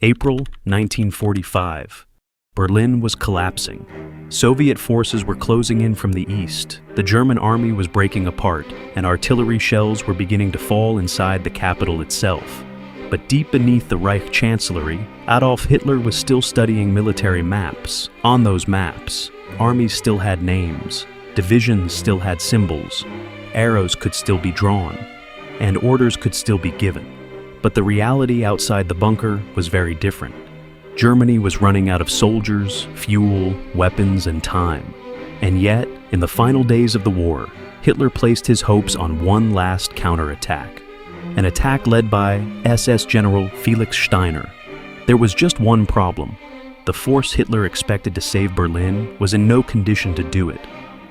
April 1945. Berlin was collapsing. Soviet forces were closing in from the east. The German army was breaking apart, and artillery shells were beginning to fall inside the capital itself. But deep beneath the Reich Chancellery, Adolf Hitler was still studying military maps. On those maps, armies still had names, divisions still had symbols, arrows could still be drawn, and orders could still be given. But the reality outside the bunker was very different. Germany was running out of soldiers, fuel, weapons, and time. And yet, in the final days of the war, Hitler placed his hopes on one last counterattack. An attack led by SS General Felix Steiner. There was just one problem. The force Hitler expected to save Berlin was in no condition to do it.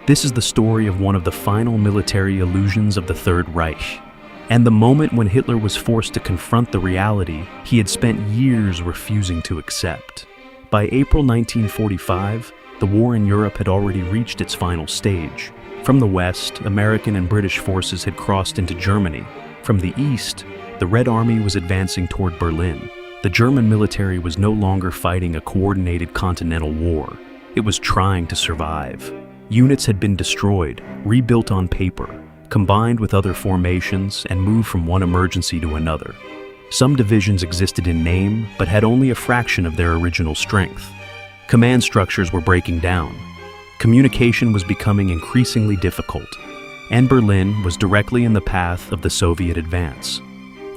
This is the story of one of the final military illusions of the Third Reich. And the moment when Hitler was forced to confront the reality he had spent years refusing to accept. By April 1945, the war in Europe had already reached its final stage. From the west, American and British forces had crossed into Germany. From the east, the Red Army was advancing toward Berlin. The German military was no longer fighting a coordinated continental war. It was trying to survive. Units had been destroyed, rebuilt on paper, combined with other formations, and moved from one emergency to another. Some divisions existed in name, but had only a fraction of their original strength. Command structures were breaking down. Communication was becoming increasingly difficult, and Berlin was directly in the path of the Soviet advance.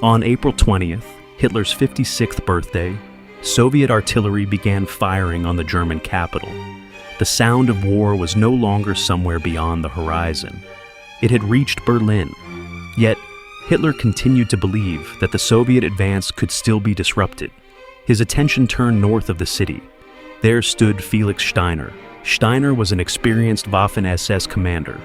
On April 20th, Hitler's 56th birthday, Soviet artillery began firing on the German capital. The sound of war was no longer somewhere beyond the horizon. It had reached Berlin. Yet, Hitler continued to believe that the Soviet advance could still be disrupted. His attention turned north of the city. There stood Felix Steiner. Steiner was an experienced Waffen-SS commander.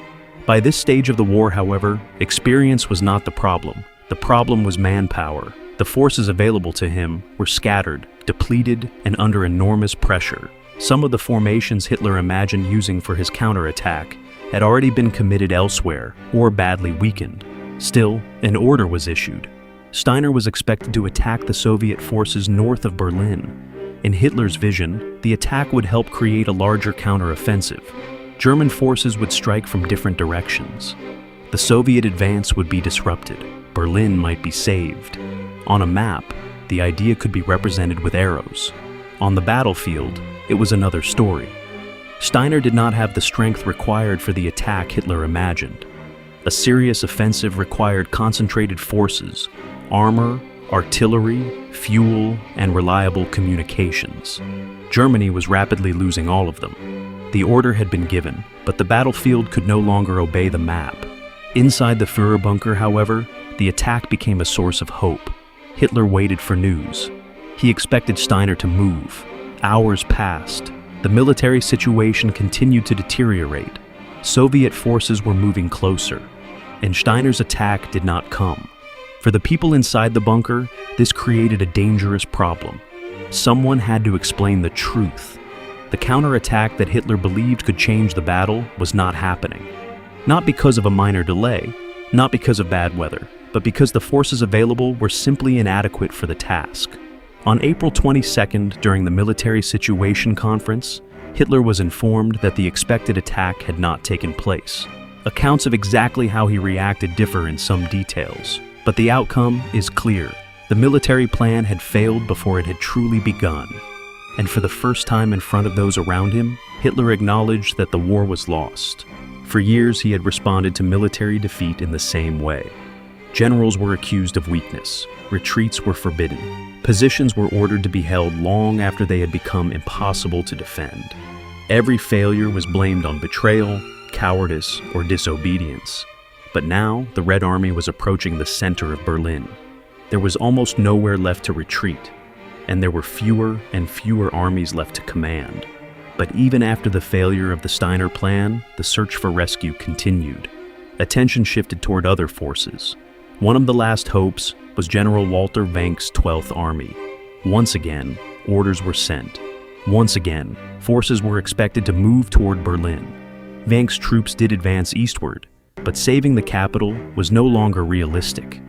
By this stage of the war, however, experience was not the problem. The problem was manpower. The forces available to him were scattered, depleted, and under enormous pressure. Some of the formations Hitler imagined using for his counterattack had already been committed elsewhere or badly weakened. Still, an order was issued. Steiner was expected to attack the Soviet forces north of Berlin. In Hitler's vision, the attack would help create a larger counteroffensive. German forces would strike from different directions. The Soviet advance would be disrupted. Berlin might be saved. On a map, the idea could be represented with arrows. On the battlefield, it was another story. Steiner did not have the strength required for the attack Hitler imagined. A serious offensive required concentrated forces, armor, artillery, fuel, and reliable communications. Germany was rapidly losing all of them. The order had been given, but the battlefield could no longer obey the map. Inside the Führerbunker, however, the attack became a source of hope. Hitler waited for news. He expected Steiner to move. Hours passed. The military situation continued to deteriorate. Soviet forces were moving closer, and Steiner's attack did not come. For the people inside the bunker, this created a dangerous problem. Someone had to explain the truth. The counterattack that Hitler believed could change the battle was not happening. Not because of a minor delay, not because of bad weather, but because the forces available were simply inadequate for the task. On April 22nd, during the Military Situation Conference, Hitler was informed that the expected attack had not taken place. Accounts of exactly how he reacted differ in some details, but the outcome is clear. The military plan had failed before it had truly begun. And for the first time in front of those around him, Hitler acknowledged that the war was lost. For years, he had responded to military defeat in the same way. Generals were accused of weakness. Retreats were forbidden. Positions were ordered to be held long after they had become impossible to defend. Every failure was blamed on betrayal, cowardice, or disobedience. But now, the Red Army was approaching the center of Berlin. There was almost nowhere left to retreat, and there were fewer and fewer armies left to command. But even after the failure of the Steiner plan, the search for rescue continued. Attention shifted toward other forces. One of the last hopes was General Walter Wenck's 12th Army. Once again, orders were sent. Once again, forces were expected to move toward Berlin. Wenck's troops did advance eastward, but saving the capital was no longer realistic.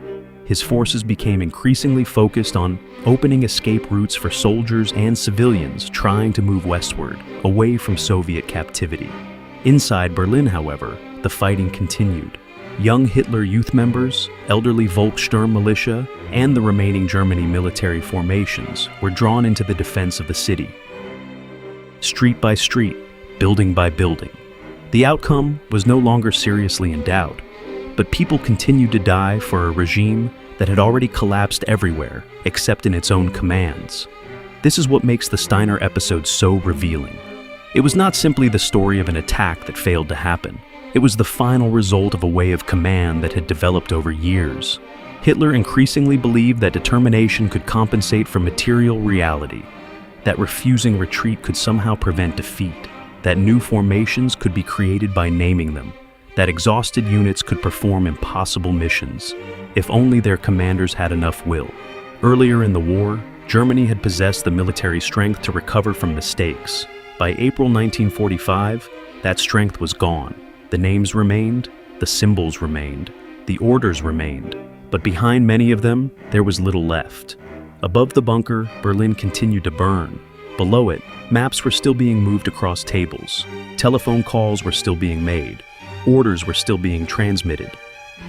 his forces became increasingly focused on opening escape routes for soldiers and civilians trying to move westward, away from Soviet captivity. Inside Berlin, however, the fighting continued. Young Hitler youth members, elderly Volkssturm militia, and the remaining Germany military formations were drawn into the defense of the city. Street by street, building by building. The outcome was no longer seriously in doubt, but people continued to die for a regime that had already collapsed everywhere except in its own commands. This is what makes the Steiner episode so revealing. It was not simply the story of an attack that failed to happen. It was the final result of a way of command that had developed over years. Hitler increasingly believed that determination could compensate for material reality, that refusing retreat could somehow prevent defeat, that new formations could be created by naming them, that exhausted units could perform impossible missions, if only their commanders had enough will. Earlier in the war, Germany had possessed the military strength to recover from mistakes. By April 1945, that strength was gone. The names remained, the symbols remained, the orders remained, but behind many of them, there was little left. Above the bunker, Berlin continued to burn. Below it, maps were still being moved across tables. Telephone calls were still being made. Orders were still being transmitted.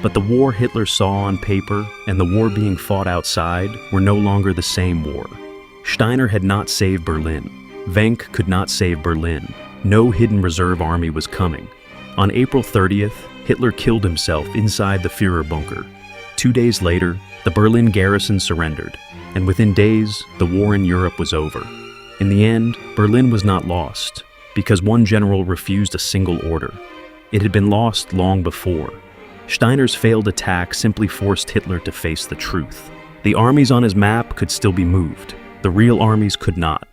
But the war Hitler saw on paper and the war being fought outside were no longer the same war. Steiner had not saved Berlin. Wenck could not save Berlin. No hidden reserve army was coming. On April 30th, Hitler killed himself inside the Führerbunker. 2 days later, the Berlin garrison surrendered, and within days, the war in Europe was over. In the end, Berlin was not lost, because one general refused a single order. It had been lost long before. Steiner's failed attack simply forced Hitler to face the truth. The armies on his map could still be moved. The real armies could not.